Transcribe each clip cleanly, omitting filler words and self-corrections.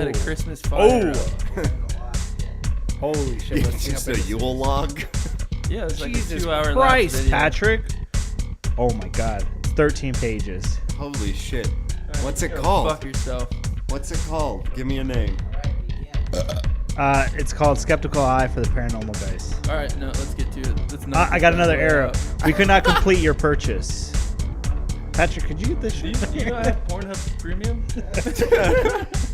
at a Christmas fire. Oh! Holy shit. It's just a Yule log. Yeah, it was like Jesus a 2-hour Christ, video. Patrick. Oh my god. 13 pages. Holy shit. Right, What's it go called? Fuck yourself. What's it called? Give me a name. It's called Skeptical Eye for the Paranormal Dice. All right, no, let's get to it. Let's not I got another arrow. We could not complete your purchase. Patrick, could you get this shit? Do you know I have Pornhub Premium?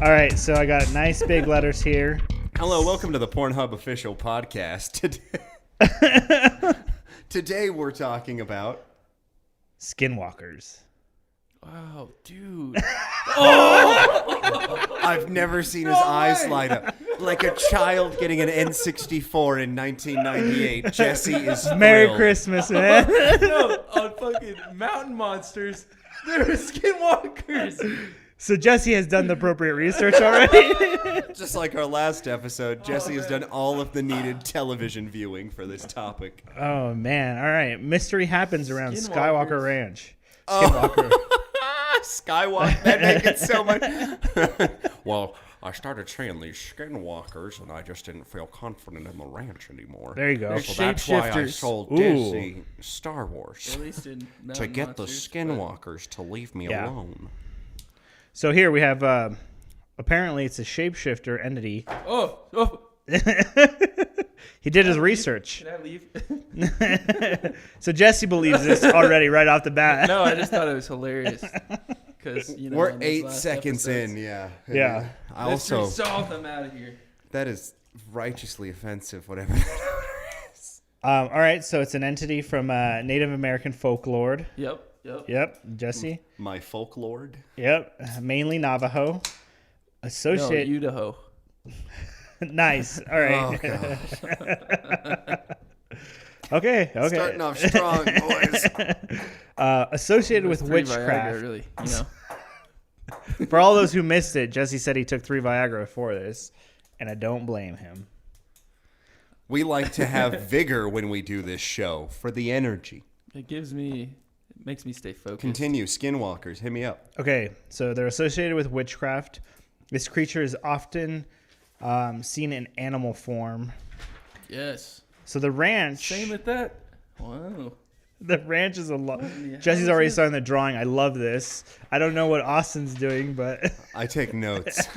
All right, so I got nice big letters here. Hello, welcome to the Pornhub official podcast. Today we're talking about Skinwalkers. Wow, dude. I've never seen his eyes light up. Like a child getting an N64 in 1998. Jesse is thrilled. Merry Christmas, man. No, on fucking Mountain Monsters, there were skinwalkers. So Jesse has done the appropriate research already. Just like our last episode, Jesse has done all of the needed television viewing for this topic. Oh, man. All right. Mystery happens around Skinwalkers. Skywalker Ranch. Skinwalker. Skywalker. That make it so much. Well, I started seeing these skinwalkers, and I just didn't feel confident in the ranch anymore. There you go. They're So that's why I shapeshifters. sold Ooh. Disney Star Wars. At least in To Mountain get the Monsters, skinwalkers to leave me Yeah. alone. So here we have, apparently it's a shapeshifter entity. but- Oh, He did his research. can I leave? So Jesse believes this already right off the bat. No, I just thought it was hilarious. Because, you know, We're in these 8 last seconds episodes, in, yeah. Yeah. I Mystery also, solved, I'm out of here. that is righteously offensive, whatever that is. All right, so it's an entity from Native American folklore. Yep. Yep, Jesse. My folklore. Yep, mainly Navajo. No, Associate. Idaho. Nice. All right. Oh, Okay. Starting off strong, boys. Associated with Three witchcraft. Viagra, really, you know. For all those who missed it, Jesse said he took 3 Viagra for this, and I don't blame him. We like to have vigor when we do this show for the energy. It makes me stay focused. Continue, skinwalkers, hit me up. Okay, so they're associated with witchcraft. This creature is often seen in animal form. Yes. So the ranch. Same with that. Wow. The ranch is a lot. Yeah. Jesse's already starting the drawing. I love this. I don't know what Austin's doing, but I take notes.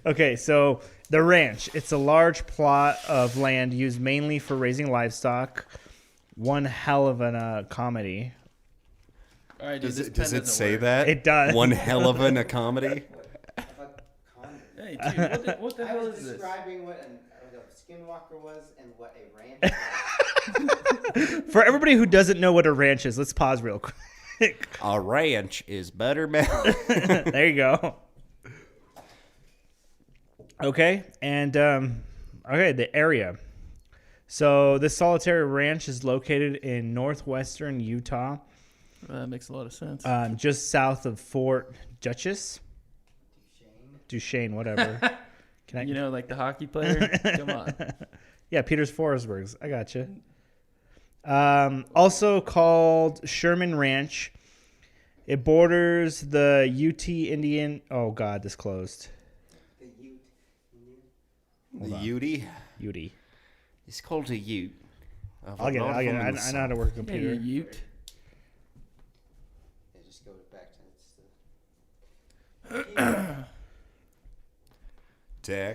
okay. So the ranch. It's a large plot of land used mainly for raising livestock. One hell of a comedy. All right, dude, Does this it, pen does it doesn't say work. that? It does. One hell of a comedy? Hey, dude, what the I hell was is this? describing what a skinwalker was and what a ranch was. For everybody who doesn't know what a ranch is, let's pause real quick. A ranch is buttermilk. There you go. Okay, and okay, the area. So this solitary ranch is located in northwestern Utah, That makes a lot of sense. just south of Fort Dutchess. Duchesne, whatever. Can I? You know, like the hockey player? Come on. Yeah, Peters Forsbergs. I got you. Also called Sherman Ranch. It borders the UT Indian. Oh God, this closed. The Ute. UT. It's called a Ute. I'll get it. I know how to work a Hey, computer. you Ute. It just goes back to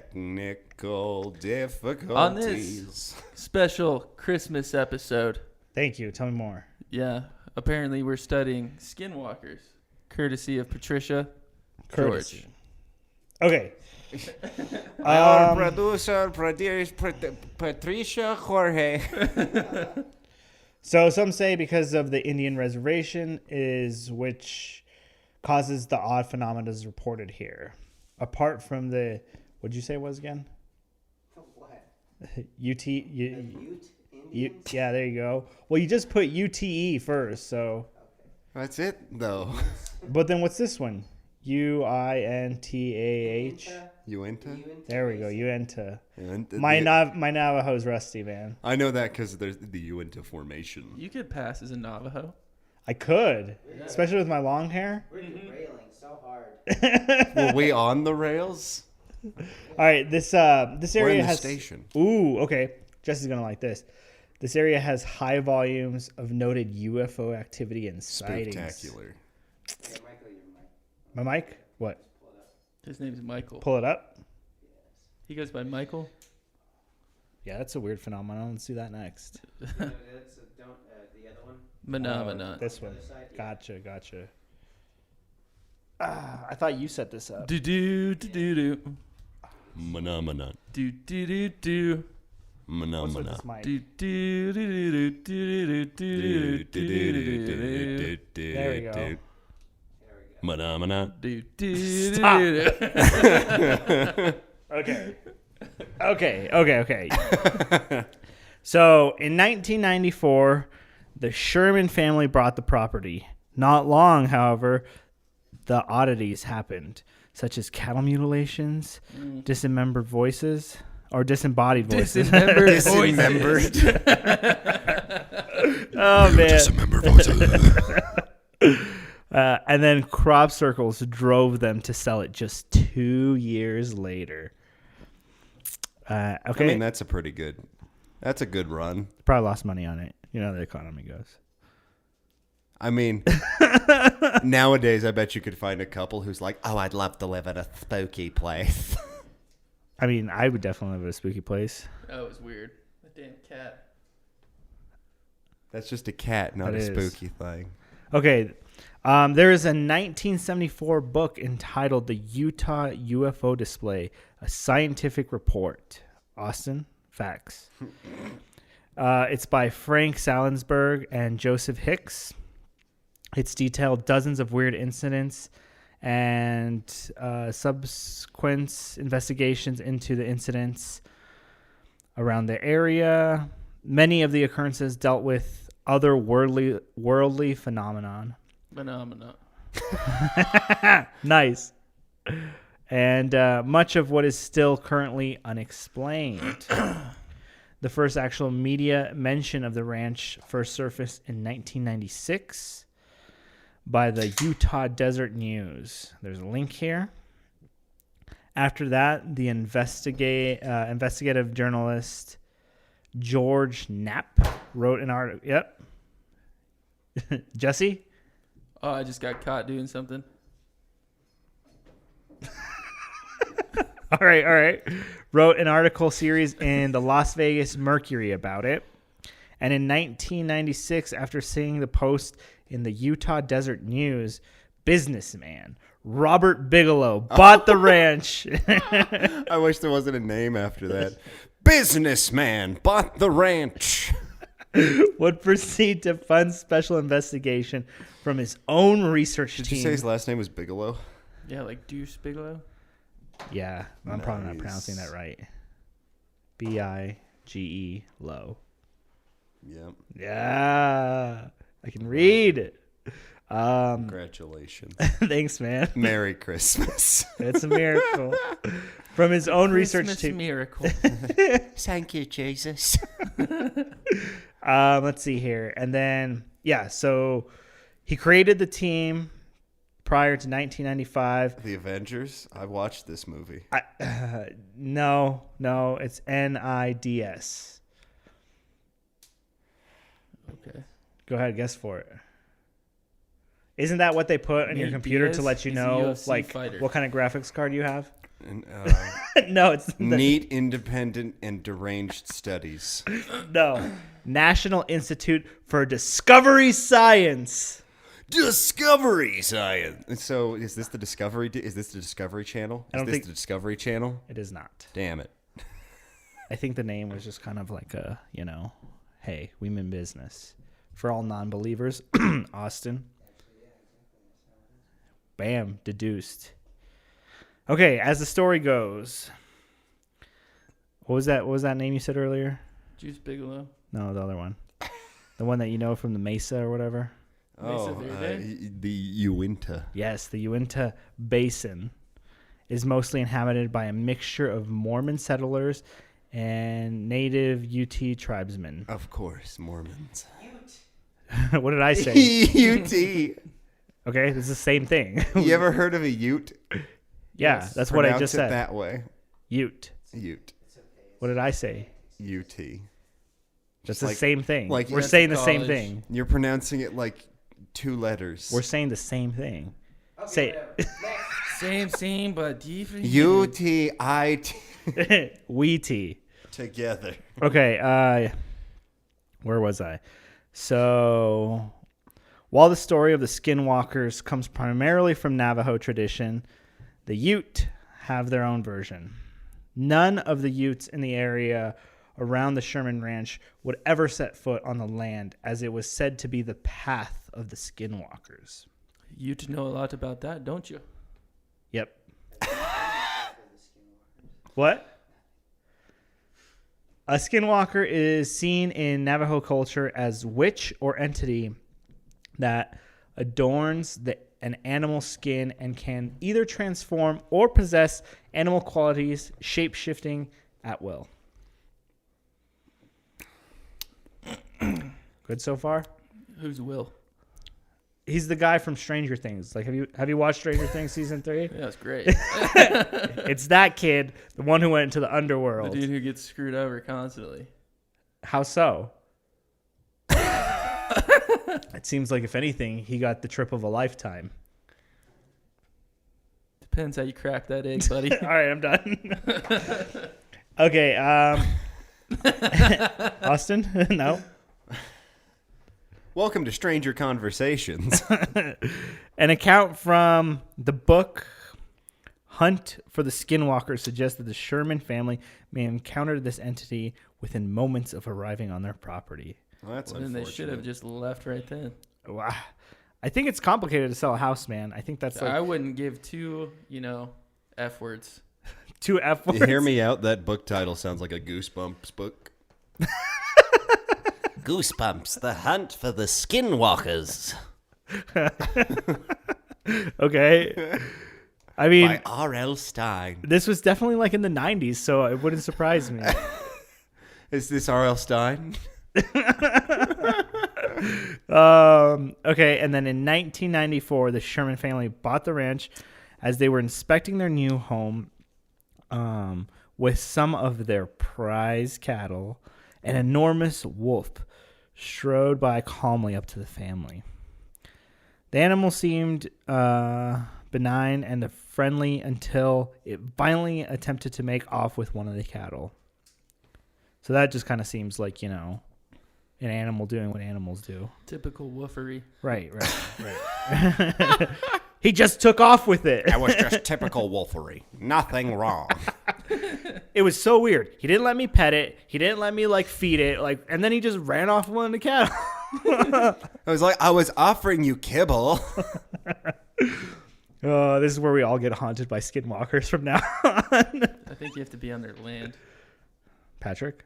Technical difficulties. On this special Christmas episode, Thank you. Tell me more. yeah, apparently we're studying skinwalkers, courtesy of Patricia Courtesy. Okay. Our producer, Patricia Jorge. So some say because of the Indian reservation is which causes the odd phenomena reported here. Apart from the, what'd you say it was again? what? UT. Ute Indians? Yeah, there you go. Well, you just put UTE first, so. That's it, though. But then what's this one? UINTAH. Uintah? There we go. Uintah. Uintah. My Navajo's rusty, man. I know that because there's the Uintah formation. You could pass as a Navajo. I could, especially with my long hair. We're derailing so hard. Were we on the rails? All right, this We're area in the has station. Ooh, okay. Jesse's gonna like this. This area has high volumes of noted UFO activity and sightings. Spectacular. Hey, Michael, your mic. My mic? What? Pull it up. His name's Michael. Pull it up? He goes by Michael. Yeah, that's a weird phenomenon. Let's do that next. No, that's don't the other one. Phenomenon. This one. Other side, yeah. Gotcha. I thought you set this up. Do do do do do Phenomena. do do do do. What's with Phenomena. this mic? Do do do do do do do do. There we go. There we go. Phenomena. Do do Stop. do. Okay. So, in 1994, the Sherman family bought the property. Not long, however, the oddities happened, such as cattle mutilations, disembodied voices. Dismembered voices. Oh, man. Dismembered voices. And then crop circles drove them to sell it just 2 years later. Okay. I mean, that's a good run. Probably lost money on it. You know how the economy goes. I mean, nowadays, I bet you could find a couple who's like, oh, I'd love to live at a spooky place. I mean, I would definitely live at a spooky place. That was weird. That damn cat. That's just a cat, not That a is. spooky thing. Okay. There is a 1974 book entitled The Utah UFO Display, a scientific report. Austin, facts. It's by Frank Salensberg and Joseph Hicks. It's detailed dozens of weird incidents and subsequent investigations into the incidents around the area. Many of the occurrences dealt with other worldly phenomenon. Phenomena. Nice. And much of what is still currently unexplained. The first actual media mention of the ranch first surfaced in 1996 by the Utah Desert News. There's a link here. After that, the investigative journalist George Knapp wrote an article. Yep. Jesse? Oh, I just got caught doing something. All right. Wrote an article series in the Las Vegas Mercury about it. And in 1996, after seeing the post in the Utah Desert News, businessman Robert Bigelow bought the ranch. I wish there wasn't a name after that. Businessman bought the ranch. Would proceed to fund special investigation from his own research Did team. you say his last name was Bigelow? Yeah, like Deuce Bigelow. Yeah, I'm probably not Nice. pronouncing that right. Bige low. Yep. Yeah, I can read. Congratulations. Thanks, man. Merry Christmas. It's a miracle. From his own research Christmas team. miracle. Thank you, Jesus. Let's see here. And then, so he created the team prior to 1995. The Avengers? I watched this movie. No, it's NIDS. Okay. Go ahead, guess for it. Isn't that what they put on your Nate computer Diaz? to let you He's a know, UFC like, fighter. what kind of graphics card you have? And, No, it's neat, independent, and deranged studies. no. National Institute for Discovery Science. Discovery Science. So, is this the Discovery? Is this the Discovery Channel? I Is don't this think- the Discovery Channel? It is not. Damn it. I think the name was just kind of like a, hey, we mean business. For all non-believers, Austin. Bam, deduced. Okay, as the story goes. What was that name you said earlier? Deuce Bigelow. No, the other one. The one that you know from the Mesa or whatever. Mesa Verde? The Uintah. Yes, the Uintah Basin is mostly inhabited by a mixture of Mormon settlers and native UT tribesmen. Of course, Mormons. What did I say? UT. Okay, it's the same thing. You ever heard of a Ute? Yeah, Yes. that's what I Pronounce just it said. that way. Ute. Ute. What did I say? UT. That's Just the like- same thing. like We're you went saying to the same college. thing. You're pronouncing it like 2 letters. We're saying the same thing. Okay, Say whatever. Next. Same, but different. UTIT Wheatie. together. Okay, where was I? So, while the story of the skinwalkers comes primarily from Navajo tradition, the Ute have their own version. None of the Utes in the area around the Sherman Ranch would ever set foot on the land, as it was said to be the path of the skinwalkers. You to know a lot about that, don't you? Yep. What? A skinwalker is seen in Navajo culture as witch or entity that adorns an animal skin and can either transform or possess animal qualities, shape-shifting at will. Good so far? Who's Will? He's the guy from Stranger Things. Like, have you watched Stranger Things season 3? Yeah, that's great. It's that kid, the one who went into the The underworld. dude who gets screwed over constantly. How so? It seems like, if anything, he got the trip of a lifetime. Depends how you crack that egg, buddy. All right, I'm done. Okay, Austin? No? Welcome to Stranger Conversations. An account from the book Hunt for the Skinwalker suggests that the Sherman family may encounter this entity within moments of arriving on their property. Well, that's Well, then they should have unfortunate. just left right then. Wow. I think it's complicated to sell a house, man. I think that's I like wouldn't give 2, F words. 2 F words. You hear me out? That book title sounds like a Goosebumps book. Goosebumps, the hunt for the skinwalkers. Okay. I mean, By R.L. Stein. this was definitely like in the 90s, so it wouldn't surprise me. Is this R.L. Stein? Okay, and then in 1994, the Sherman family bought the ranch as they were inspecting their new home with some of their prize cattle. An enormous wolf strode by calmly up to the family. The animal seemed benign and friendly until it violently attempted to make off with one of the cattle. So that just kind of seems like, an animal doing what animals do. Typical woofery. Right. He just took off with it. That was just typical wolfery. Nothing wrong. It was so weird. He didn't let me pet it. He didn't let me feed it. And then he just ran off with one of the cattle. I was like, I was offering you kibble. This is where we all get haunted by skinwalkers from now on. I think you have to be on their land. Patrick,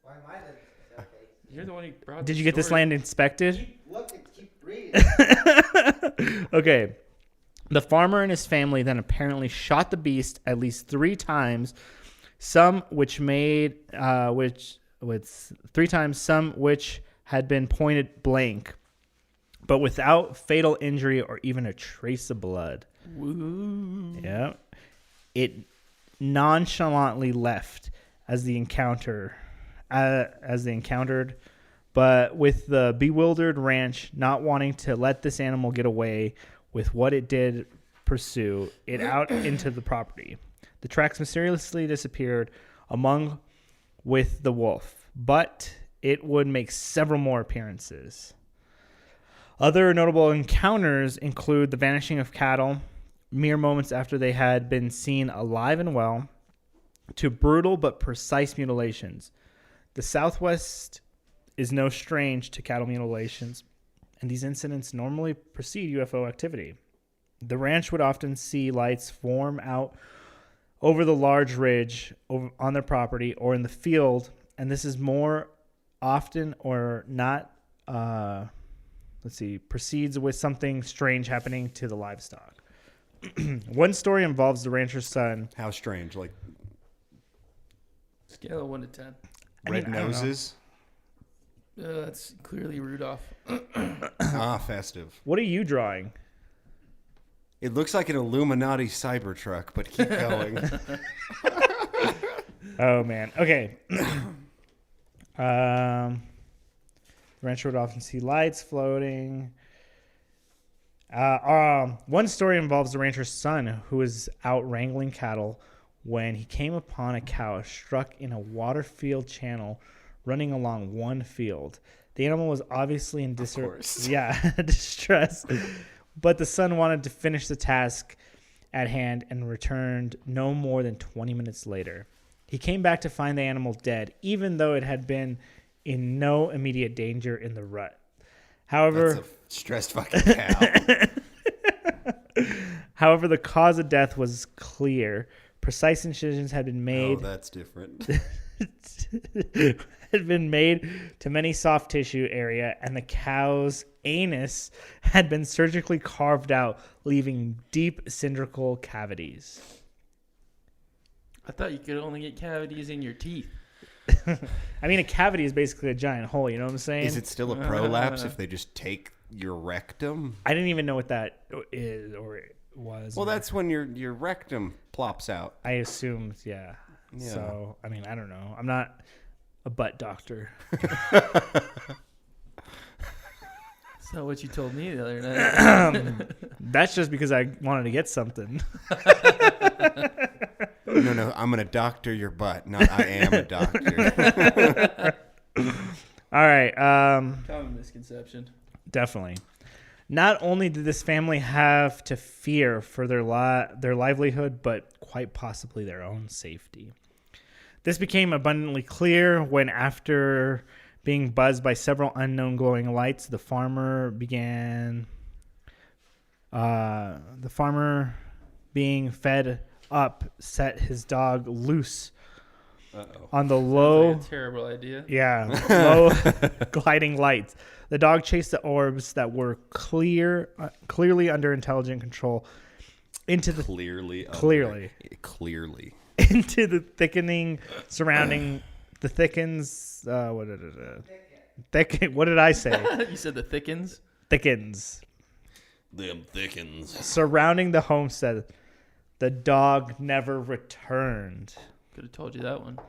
Why am I the... Okay. You're the one who brought did the you get this story. land inspected? Keep reading. Okay. The farmer and his family then apparently shot the beast at least 3 times, some which had been pointed blank, but without fatal injury or even a trace of blood. Woo. Yeah. It nonchalantly left as they encountered, but with the bewildered ranch not wanting to let this animal get away with what it did, pursue it out into the property. The tracks mysteriously disappeared with the wolf, but it would make several more appearances. Other notable encounters include the vanishing of cattle mere moments after they had been seen alive and well, to brutal but precise mutilations. The Southwest is no strange to cattle mutilations, and these incidents normally precede UFO activity. The ranch would often see lights form out over the large ridge on their property or in the field, and this is more often or not, proceeds with something strange happening to the livestock. One story involves the rancher's son. How strange. Like Scale of 1 to 10. red I don't know. noses. That's clearly Rudolph. Festive. What are you drawing? It looks like an Illuminati Cybertruck, but keep going. Oh man. Okay. The rancher would often see lights floating. One story involves the rancher's son who was out wrangling cattle when he came upon a cow struck in a water field channel running along one field. The animal was obviously in distress, but the son wanted to finish the task at hand and returned no more than 20 minutes later. He came back to find the animal dead, even though it had been in no immediate danger in the rut. However, That's a stressed fucking cow. However, the cause of death was clear. Precise incisions had been made. Oh, that's different. Had been made to many soft tissue area, and the cow's anus had been surgically carved out, leaving deep cylindrical cavities. I thought you could only get cavities in your teeth. I mean, a cavity is basically a giant hole. You know what I'm saying? Is it still a prolapse if they just take your rectum? I didn't even know what that is or it was. Well, that's when your rectum plops out. I assumed, yeah. So, I mean, I don't know. I'm not a butt doctor. That's not what you told me the other night. That's just because I wanted to get something. No, I'm gonna doctor your butt. Not I am a doctor. All right. Common misconception. Definitely. Not only did this family have to fear for their livelihood, but quite possibly their own safety. This became abundantly clear when, after being buzzed by several unknown glowing lights, the farmer being fed up set his dog loose on the low, Like a terrible idea. low gliding lights. The dog chased the orbs that were clearly under intelligent control into the Clearly. into the thickening surrounding the thickens. What did I say? You said the thickens. Thickens Them thickens. surrounding the homestead. The dog never returned. Could have told you that one.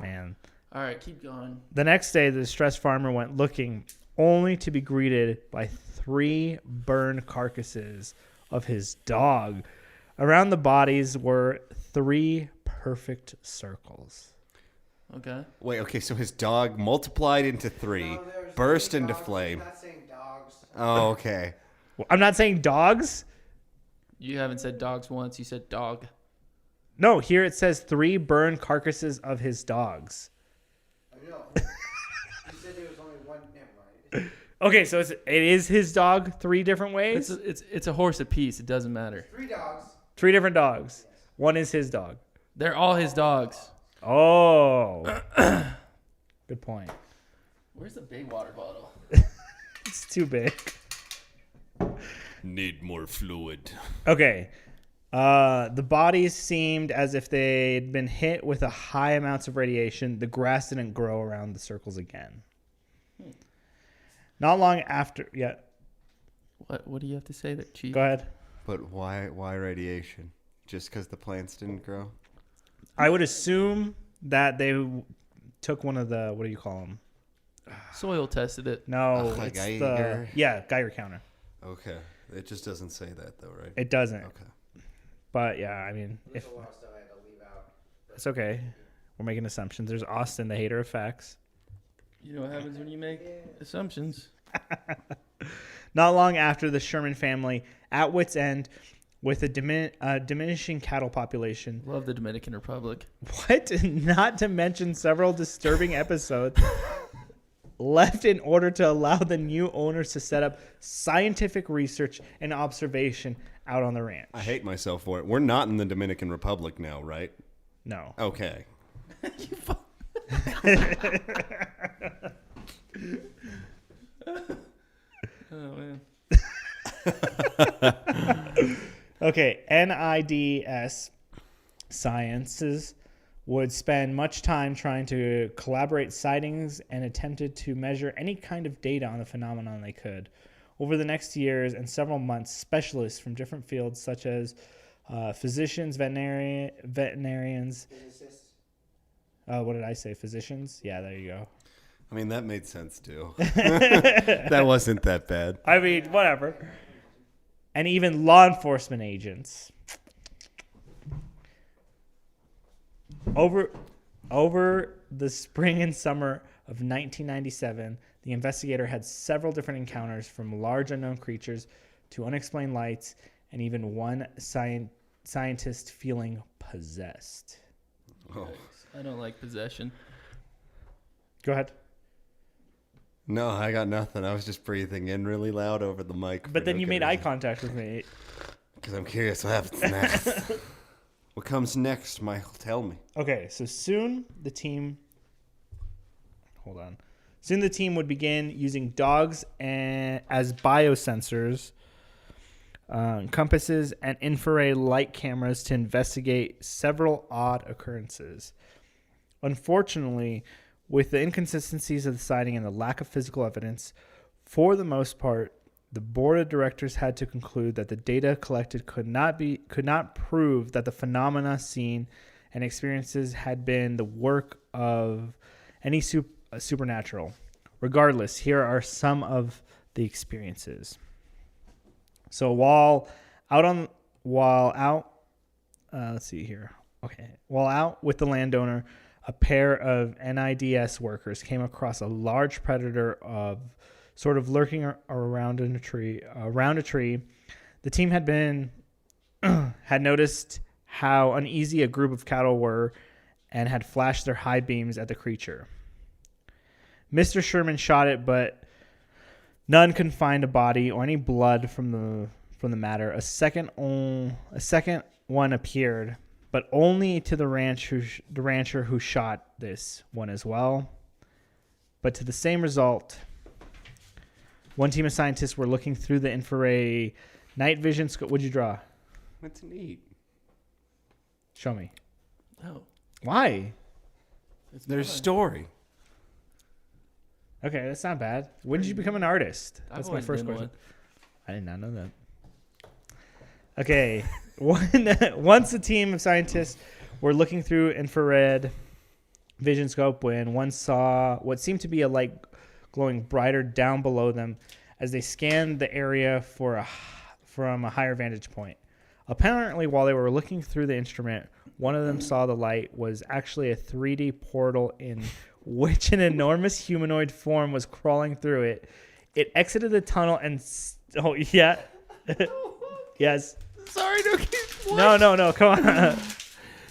Man. All right, keep going. The next day, the distressed farmer went looking, only to be greeted by 3 burned carcasses of his dog. Around the bodies were 3 perfect circles. Okay. Wait, okay, so his dog multiplied into 3, No, there's burst three into dogs. flame. I'm not saying dogs. Oh, okay. Well, I'm not saying dogs. You haven't said dogs once. You said dog. No, here it says 3 burned carcasses of his dogs. I know. You said there was only one. Never mind. Okay, so it is his dog 3 different ways? It's a horse apiece. It doesn't matter. 3 dogs. 3 different dogs. One is his dog. They're all his dogs. Oh. Good point. Where's the big water bottle? It's too big. Need more fluid. Okay. The bodies seemed as if they'd been hit with a high amounts of radiation. The grass didn't grow around the circles again. Not long after, yeah. What do you have to say there, Chief? Go ahead. But why radiation? Just because the plants didn't grow? I would assume that they took one of the, what do you call them? Soil tested it. No, Ach, it's Geiger? Geiger counter. Okay. It just doesn't say that, though, right? It doesn't. Okay. But yeah, I mean, There's if a lot of stuff I had to leave out. it's okay. We're making assumptions. There's Austin, the hater of facts. You know what happens when you make assumptions. Not long after, the Sherman family, at wit's end, with a diminishing cattle population. Love the Dominican Republic. What? Not to mention several disturbing episodes left in order to allow the new owners to set up scientific research and observation out on the ranch. I hate myself for it. We're not in the Dominican Republic now, right? No. Okay. Oh man. Okay, NIDS Sciences would spend much time trying to collaborate sightings and attempted to measure any kind of data on the phenomenon they could. Over the next years and several months, specialists from different fields such as physicians, veterinarians. Physicists. What did I say? Physicians? Yeah, there you go. I mean, that made sense too. That wasn't that bad. I mean, whatever. And even law enforcement agents. Over the spring and summer of 1997, the investigator had several different encounters, from large unknown creatures to unexplained lights, and even one scientist feeling possessed. Oh. I don't like possession. Go ahead. No, I got nothing. I was just breathing in really loud over the mic. But then you made eye contact with me. Because I'm curious what happens next. What comes next, Michael? Tell me. Okay, so soon the team would begin using dogs as biosensors, compasses, and infrared light cameras to investigate several odd occurrences. Unfortunately, with the inconsistencies of the sighting and the lack of physical evidence, for the most part, the board of directors had to conclude that the data collected could not prove that the phenomena seen and experiences had been the work of any supernatural. Regardless, here are some of the experiences. So while out with the landowner, a pair of NIDS workers came across a large predator of sort of lurking around a tree. The team had noticed how uneasy a group of cattle were and had flashed their high beams at the creature. Mr. Sherman shot it, but none could find a body or any blood from the matter. A second one appeared, but only to the rancher who shot this one as well. But to the same result. One team of scientists were looking through the infrared night vision scope. What'd you draw? That's neat. Show me. Oh, Why? There's story. Okay, that's not bad. When did you become an artist? That's my first question. One. I did not know that. Okay. Once a team of scientists were looking through infrared vision scope when one saw what seemed to be a light glowing brighter down below them as they scanned the area from a higher vantage point. Apparently, while they were looking through the instrument, one of them saw the light was actually a 3D portal in which an enormous humanoid form was crawling through it. It exited the tunnel and... Oh, yeah. Yes. Sorry, No, come on.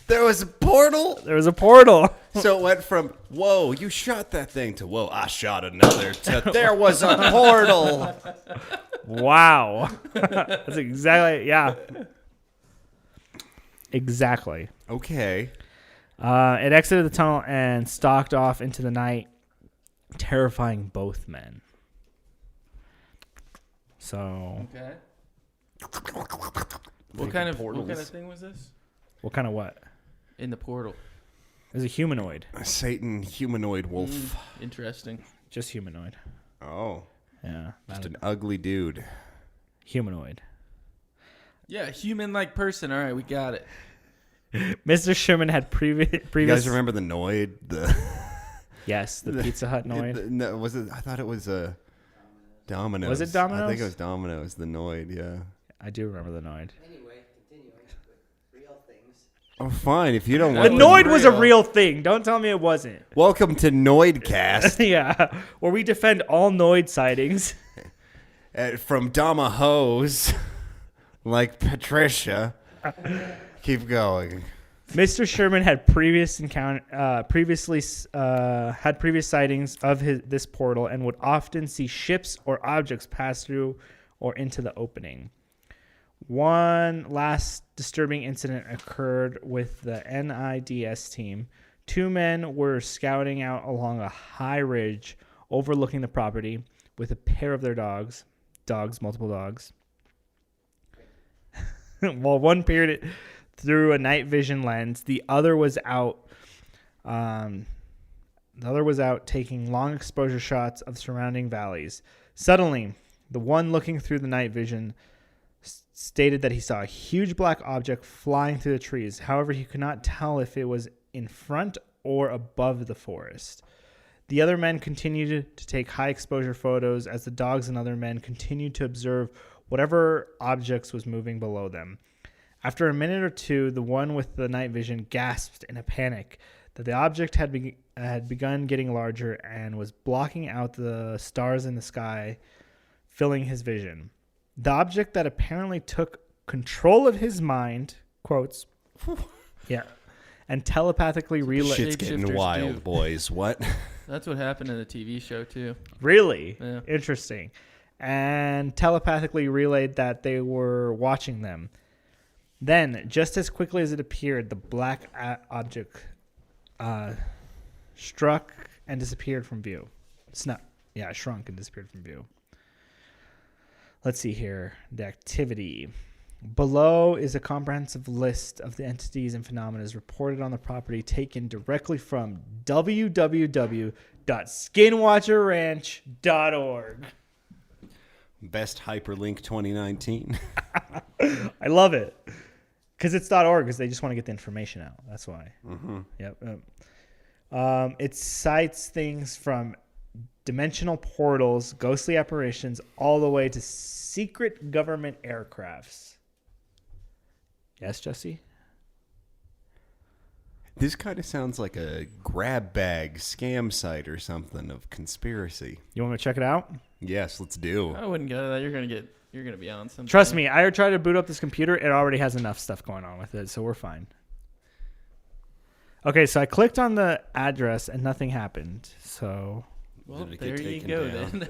There was a portal? There was a portal. So it went from, whoa, you shot that thing, to, whoa, I shot another, to there was a portal. Wow. That's exactly, yeah. Exactly. Okay. It exited the tunnel and stalked off into the night, terrifying both men. So, Okay. What kind of thing was this? what kind of what? In the portal. It was a humanoid. A Satan humanoid wolf. Interesting. Just humanoid. Oh. Yeah. Just an ugly dude. Humanoid. Yeah, human-like person. All right, we got it. Mr. Sherman had previous. You guys remember the Noid? Yes, the Pizza Hut Noid. No, was it? I thought it was Domino's. Was it Domino's? I think it was Domino's, the Noid, yeah. I do remember the Noid. Anyway, continuing with real things. Oh, fine. If you don't The want Noid was a real thing. Don't tell me it wasn't. Welcome to Noidcast. Yeah, where we defend all Noid sightings. From Domahose, like Patricia. Keep going. Mr. Sherman had previous sightings of this portal and would often see ships or objects pass through or into the opening. One last disturbing incident occurred with the NIDS team. Two men were scouting out along a high ridge overlooking the property with a pair of their dogs, multiple dogs. While one peered through a night vision lens, the other was out The other was out taking long exposure shots of surrounding valleys. Suddenly, the one looking through the night vision stated that he saw a huge black object flying through the trees. However, he could not tell if it was in front or above the forest. The other men continued to take high exposure photos as the dogs and other men continued to observe whatever objects was moving below them. After a minute or two, the one with the night vision gasped in a panic that the object had begun getting larger and was blocking out the stars in the sky, filling his vision. The object that apparently took control of his mind, quotes, yeah, and telepathically relayed. Shit's getting Shapeshifters wild, do. boys. What? That's what happened in the TV show too. Really? Yeah. Interesting. And telepathically relayed that they were watching them. Then, just as quickly as it appeared, the black object struck and disappeared from view. Shrunk and disappeared from view. Let's see here. The activity. Below is a comprehensive list of the entities and phenomena reported on the property taken directly from www.skinwatcherranch.org. Best hyperlink 2019. I love it. Because it's .org, because they just want to get the information out. That's why. Mm-hmm. Yep. It cites things from dimensional portals, ghostly apparitions, all the way to secret government aircrafts. Yes, Jesse? This kind of sounds like a grab bag scam site or something of conspiracy. You want me to check it out? Yes, let's do. I wouldn't go to that. You're gonna be on something. Trust me, I tried to boot up this computer. It already has enough stuff going on with it, so we're fine. Okay, so I clicked on the address and nothing happened. So Well, Did it there get you taken go down?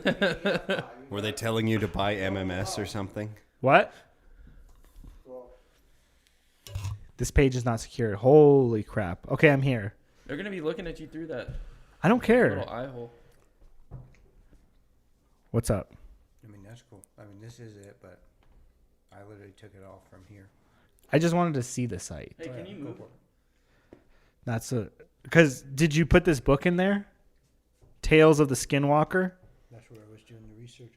then. Were they telling you to buy MMS or something? what? This page is not secured. Holy crap. Okay, I'm here. They're gonna be looking at you through that I don't care. little eye hole. What's up? I mean, that's cool. I mean, this is it, but I literally took it all from here. I just wanted to see the site. Hey, can you move? That's a because did you put this book in there? Tales of the Skinwalker. That's where I was doing the research.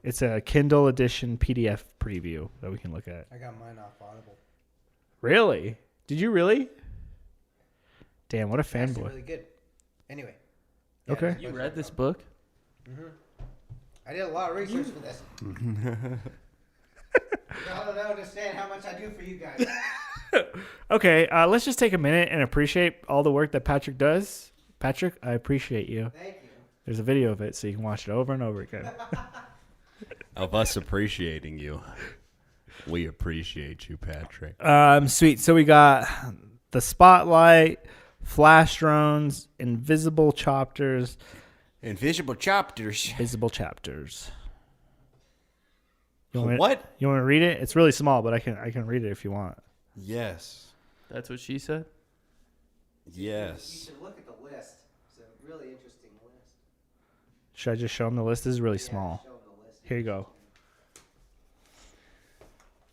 It's a Kindle edition PDF preview that we can look at. I got mine off Audible. Really? Did you really? Damn, what a It's actually fanboy. really good. Anyway. Okay. You read this book? I did a lot of research for this. Y'all don't understand how much I do for you guys. Okay, let's just take a minute and appreciate all the work that Patrick does. Patrick, I appreciate you. Thank you. There's a video of it so you can watch it over and over again. Of us appreciating you. We appreciate you, Patrick. Sweet. So we got the spotlight, flash drones, invisible chapters. Invisible chapters. Visible chapters. You want me- What? You want to read it? It's really small, but I can read it if you want. Yes. That's what she said. You Yes. should look at the list. It's a really interesting list. Should I just show them the list? This is really Yeah, small. show 'em the list. Here you go.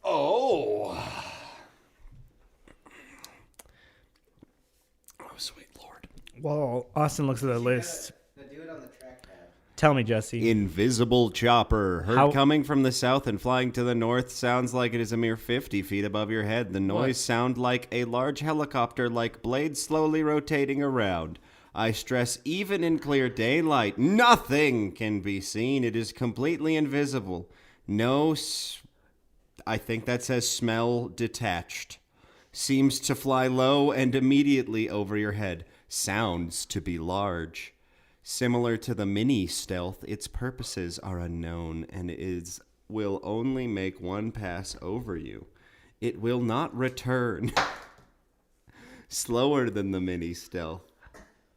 Oh. Oh, sweet Lord. Well, Austin looks at the list. Now do it on the trackpad. Tell me, Jesse. Invisible chopper. Heard How- coming from the south and flying to the north. Sounds like it is a mere 50 feet above your head. The noise What? sound like a large helicopter, like blades slowly rotating around. I stress, even in clear daylight, nothing can be seen. It is completely invisible. No, I think that says smell detached. Seems to fly low and immediately over your head. Sounds to be large. Similar to the mini stealth, its purposes are unknown and will only make one pass over you. It will not return. Slower than the mini stealth.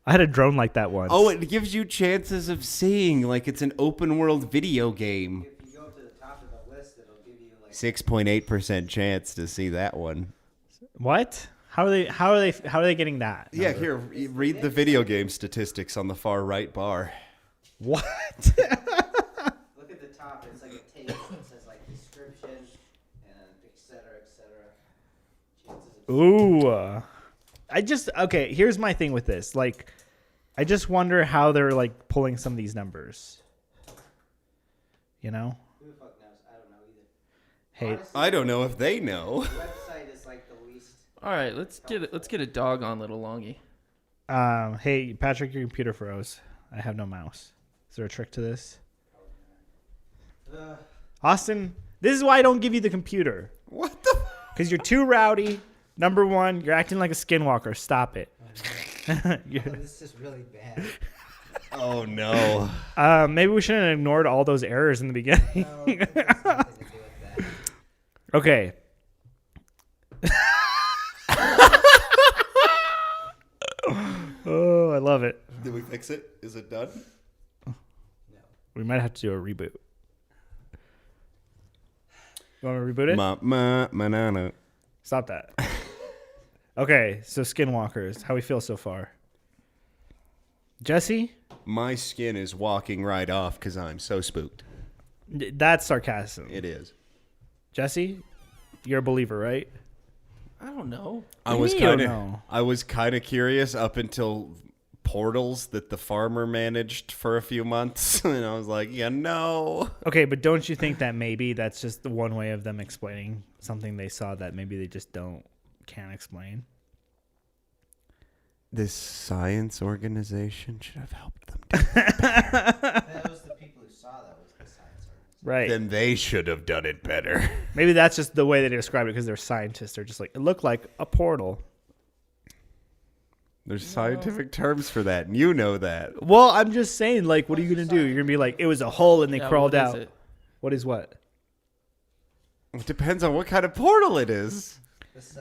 I had a drone like that once. Oh, it gives you chances of seeing like it's an open world video game. If you go up to the top of the list, it'll give you like 6.8% chance to see that one. What? How are they getting that? Yeah, here, read the video game statistics on the far right bar. What? look at the top. It's like a table that says like description and et cetera, et cetera. Chances of Ooh. Okay, here's my thing with this. Like, I just wonder how they're like pulling some of these numbers. You know? Who the fuck knows? I don't know either. Hey, Honestly, I don't know if they know. the website is like the least. All right, let's get a dog on little Longy. hey, Patrick, your computer froze. I have no mouse. Is there a trick to this? Austin, this is why I don't give you the computer. What the? Because you're too rowdy. Number one, you're acting like a skinwalker. Stop it. This is really bad. Oh no. Maybe we shouldn't have ignored all those errors in the beginning. No, it has nothing to do with that. Okay. Oh, I love it. Did we fix it? Is it done? We might have to do a reboot. You want me to reboot it? Manana. Stop that. Okay, so Skinwalkers. How we feel so far? Jesse? My skin is walking right off because I'm so spooked. That's sarcasm. It is. Jesse? You're a believer, right? I don't know. I What was do you mean you kind don't know? of I was kind of curious up until portals that the farmer managed for a few months, and I was like, yeah, no. Okay, but don't you think that maybe that's just the one way of them explaining something they saw that maybe they just can't explain? This science organization should have helped them. That was the people who saw that was the science artist. Right. Then they should have done it better. Maybe that's just the way they describe it because they're scientists. They're just like, it looked like a portal. There's scientific terms for that, and you know that. Well, I'm just saying, like, what are you going to do? You're going to be like, it was a hole and they Yeah, crawled what is out. it? What is what? It depends on what kind of portal it is.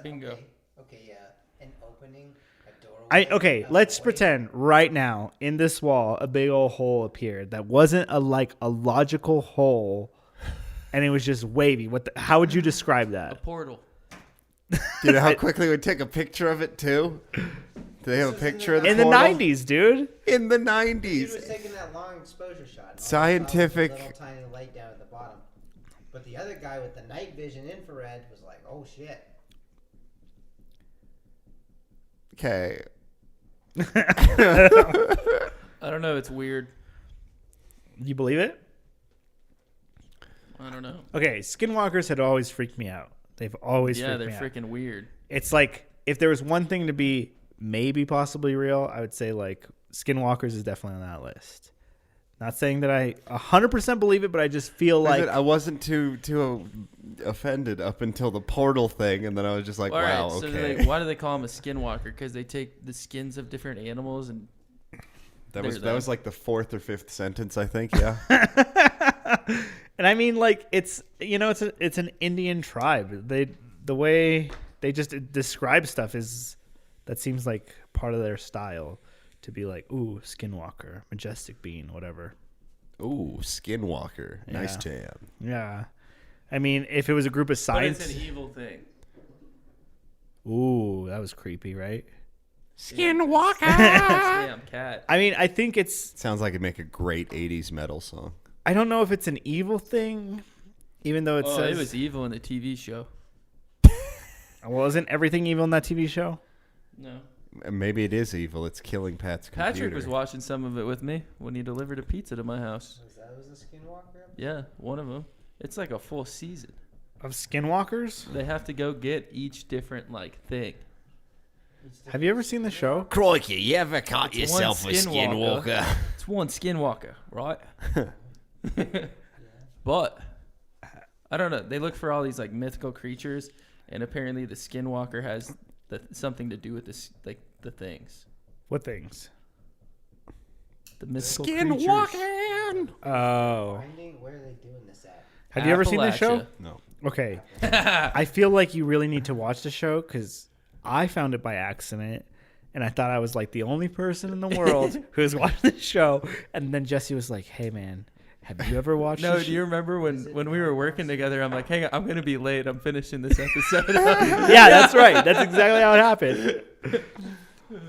Bingo. Okay, yeah. An opening, a doorway. Okay, let's pretend right now in this wall a big old hole appeared that wasn't a logical hole, and it was just wavy. How would you describe A that? portal. Do you know how quickly we'd take a picture of it too? Do they have a picture of the In the portal? 90s, dude. In the Dude 90s. was taking that long exposure shot. and all Scientific- I saw was a little tiny light down at the bottom. But the other guy with the night vision infrared was like, "Oh shit." Okay. I don't know. It's weird. You believe it? I don't know. Okay, skinwalkers had always freaked me out. They've always Yeah, freaked they're me out. freaking weird. It's like if there was one thing to be maybe possibly real, I would say like skinwalkers is definitely on that list. Not saying that I 100% believe it, but I just feel like I wasn't too offended up until the portal thing, and then I was just like, All wow, right, so okay. why do they call them a skinwalker? Because they take the skins of different animals and That they're was like the fourth or fifth sentence, I think. Yeah. and I mean like it's it's an Indian tribe. The way they just describe stuff that seems like part of their style. To be like, ooh, skinwalker, majestic being, whatever. Ooh, Skinwalker. Nice Yeah. jam. Yeah. I mean, if it was a group of but science. it's an evil thing. Ooh, that was creepy, right? Skinwalker. Damn cat. I mean, I think it's. Sounds like it'd make a great 80s metal song. I don't know if it's an evil thing, even though it Oh, says. it was evil in the TV show. Well, isn't everything evil in that TV show? No. Maybe it is evil. It's killing Pat's computer. Patrick was watching some of it with me when he delivered a pizza to my house. Was a skinwalker? Yeah, one of them. It's like a full season. Of skinwalkers? They have to go get each different thing. Have you ever seen the show? Crikey, you ever caught It's one yourself a skinwalker? It's one skinwalker, right? But I don't know. They look for all these like mythical creatures, and apparently the skinwalker has something to do with this, like the things, What things? the mythical creatures. Skinwalking! Oh. Finding where are they doing this at? Have you ever seen this show? Appalachia. No. Okay. I feel like you really need to watch the show because I found it by accident. And I thought I was like the only person in the world who was watching this show. And then Jesse was like, hey, man, have you ever watched No, this do you remember when we were working together? I'm like, hang on, I'm gonna be late. I'm finishing this episode. Yeah, that's right. That's exactly how it happened.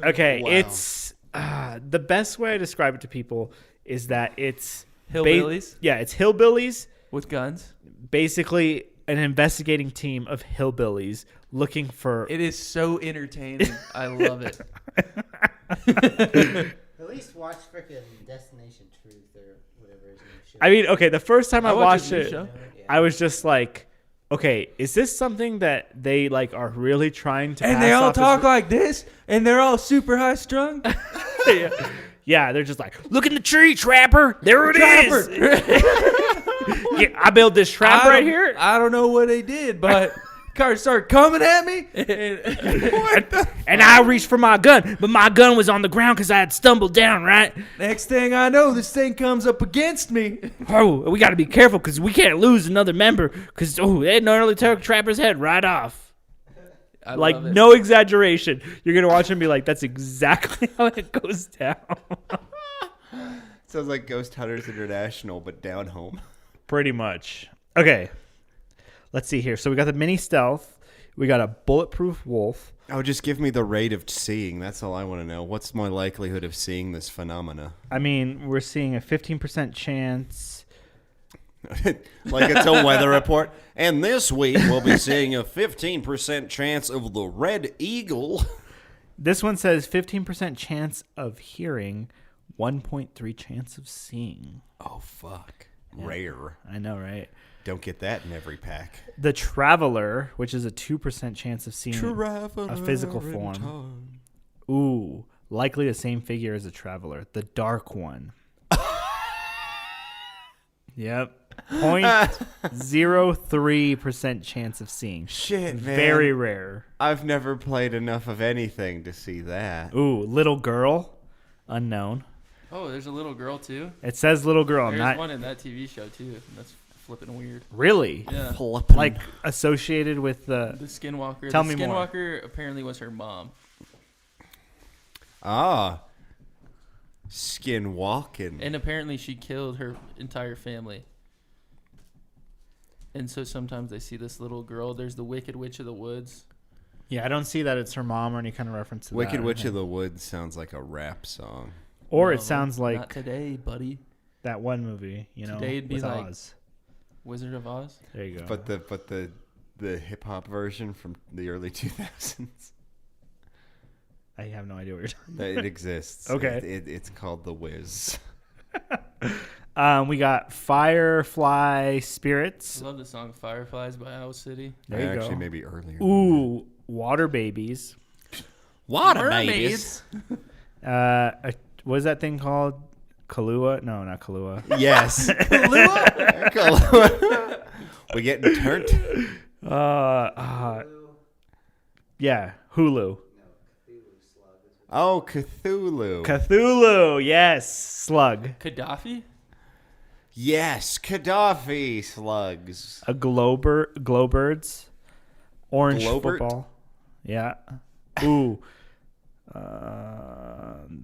Okay, Wow. it's the best way I describe it to people is that it's Hillbillies it's hillbillies, with guns. basically an investigating team of hillbillies looking for. It is so entertaining. I love it. At least watch frickin' Destination Truth or whatever his new show. I mean, okay, the first time I watch watched his new it, show. Yeah. I was just like, okay, is this something that they like are really trying to? And pass they all off as talk like this, and they're all super high strung. Yeah, they're just like, look in the tree, Trapper. There it is. Yeah, I built this trap right here. I don't know what they did, but cars started coming at me. And I reached for my gun, but my gun was on the ground because I had stumbled down, right? Next thing I know, this thing comes up against me. Oh, we got to be careful because we can't lose another member because, they nearly took Trapper's head right off. I Like, love it. no exaggeration. You're going to watch him be like, that's exactly how it goes down. Sounds like Ghost Hunters International, but down home. Pretty much. Okay. Let's see here. So we got the mini stealth. We got a bulletproof wolf. Oh, just give me the rate of seeing. That's all I want to know. What's my likelihood of seeing this phenomena? I mean, we're seeing a 15% chance. Like it's a weather report. And this week we'll be seeing a 15% chance of the red eagle. This one says 15% chance of hearing, 1.3 chance of seeing. Oh, fuck. Rare. I know, right? Don't get that in every pack. The Traveler, which is a 2% chance of seeing a physical in form. time. Ooh, likely the same figure as a Traveler. The Dark One. Yep. 0.03% chance of seeing. Shit, man. Very rare. I've never played enough of anything to see that. Ooh, Little Girl. Unknown. Oh, there's a little girl too. It says Little Girl. There's Not one in that TV show too. That's flipping weird. really. Yeah. Like associated with the. The Skinwalker. Tell the me more. Skinwalker apparently was her mom. Ah. Skinwalking. And apparently she killed her entire family. And so sometimes they see this little girl. There's the Wicked Witch of the Woods. Yeah, I don't see that it's her mom or any kind of reference to Wicked that. Witch of the Woods sounds like a rap song. Or No, it sounds Not like today, buddy. that one movie, Today it'd be with like- Oz. Wizard of Oz. There you go. But the hip hop version from the early 2000s. I have no idea what you're talking That it exists. Okay. It's called The Wiz. We got Firefly Spirits. I love the song Fireflies by Owl City. There you Actually, go. maybe earlier. Ooh, Water Babies. Water Mermaids. What is that thing called? Kahlua? No, not Kahlua. Yes. We getting turned. Yeah, Hulu. Oh, Cthulhu. Cthulhu, yes. Slug. Gaddafi? Yes, Gaddafi slugs. A Glowbirds. Orange Glowbert? football. Yeah. Ooh.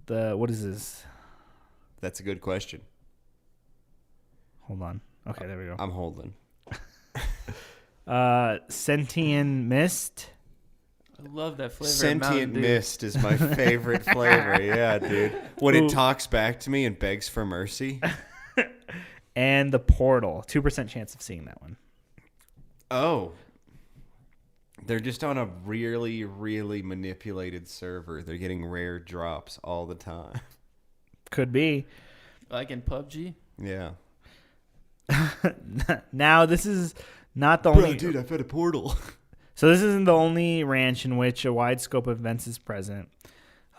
What is this? That's a good question. Hold on. Okay, there we go. I'm holding. Sentient Mist. I love that flavor. of Sentient Mountain Dew. Mist is my favorite flavor. Yeah, dude. When Ooh. it talks back to me and begs for mercy. And The Portal. 2% chance of seeing that one. Oh. They're just on a really, really manipulated server. They're getting rare drops all the time. Could be. Like in PUBG. Yeah. Now, this is not the only... Dude, I found a portal. So this isn't the only ranch in which a wide scope of events is present.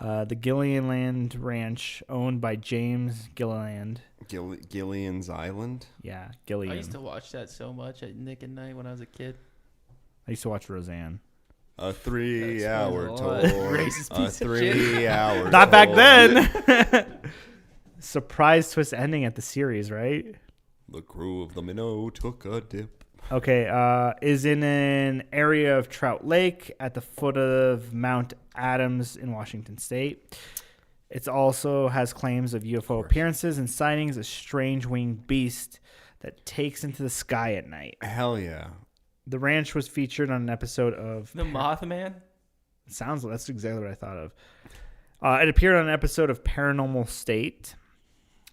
The Gilliland Ranch, owned by James Gilliland. Gillian's Island? Yeah, Gillian. I used to watch that so much at Nick and Night when I was a kid. I used to watch Roseanne. A 3-hour That tour. explains a lot. Racist A piece of shit. 3-hour Not back tour. then. Surprise twist ending at the series, right? The crew of the Minnow took a dip. Okay, is in an area of Trout Lake at the foot of Mount Adams in Washington State. It also has claims of UFO appearances and sightings, a strange winged beast that takes into the sky at night. Hell yeah. The ranch was featured on an episode of... The Mothman? That's exactly what I thought of. It appeared on an episode of Paranormal State,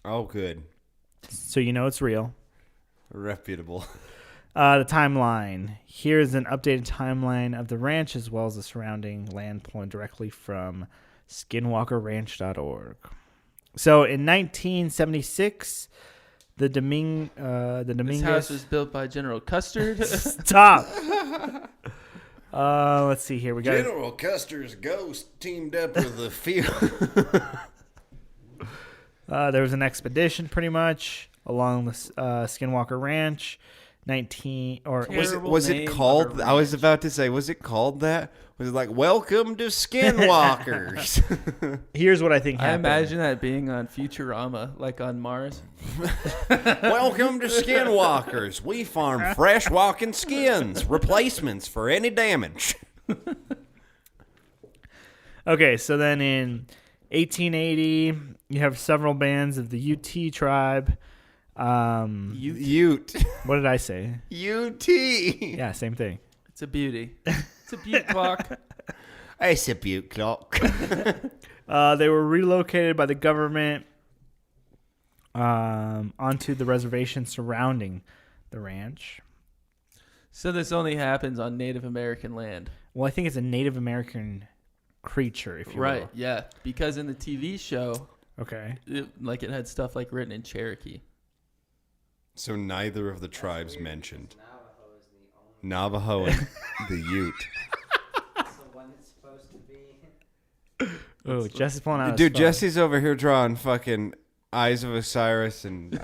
Oh, good. so you know it's real. Reputable. The timeline. Here's an updated timeline of the ranch as well as the surrounding land pulling directly from skinwalkerranch.org. So in 1976, the This Dominguez house was built by General Custard. Stop. Let's see here. We got General Custer's ghost teamed up with the field. there was an expedition pretty much along the Skinwalker Ranch. Was Terrible it name of called? a I was ranch. about to say, was it called that? Was it like, welcome to Skinwalkers? Here's what I think I happened. imagine that being on Futurama, like on Mars. Welcome to Skinwalkers. We farm fresh walking skins, replacements for any damage. Okay, so then in 1880, you have several bands of the UT tribe. Ute. What did I say? UT. Yeah, same thing. It's a beauty. It's a butte clock. It's a butte clock. They were relocated by the government onto the reservation surrounding the ranch. So this only happens on Native American land. Well, I think it's a Native American creature, if you Right, will. yeah. Because in the TV show, Okay. it had stuff like written in Cherokee. So neither of the tribes mentioned. Navajo is the only. Navajo and the Ute. That's the one that's supposed to be. Oh, Jesse's pulling out his Dude, phone. Jesse's over here drawing fucking Eyes of Osiris, and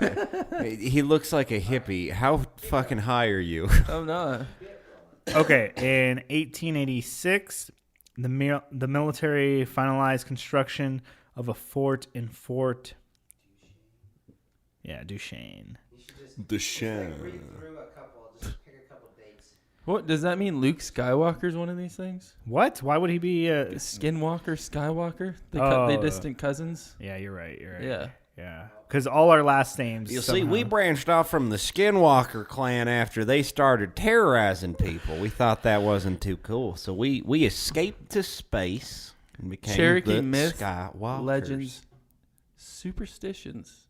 he looks like a hippie. How fucking high are you? Oh, no. Okay, in 1886, the military finalized construction of a fort in Duchesne. You should just The read Shan. through a couple. Just pick a couple dates. What does that mean? Luke Skywalker's one of these things? What? Why would he be? Skinwalker, Skywalker? They Oh. distant cousins? Yeah, you're right. Yeah. Yeah. Because all our last names. You see, we branched off from the Skinwalker clan after they started terrorizing people. We thought that wasn't too cool, so we escaped to space and became Cherokee the myth, Skywalkers. legends, superstitions.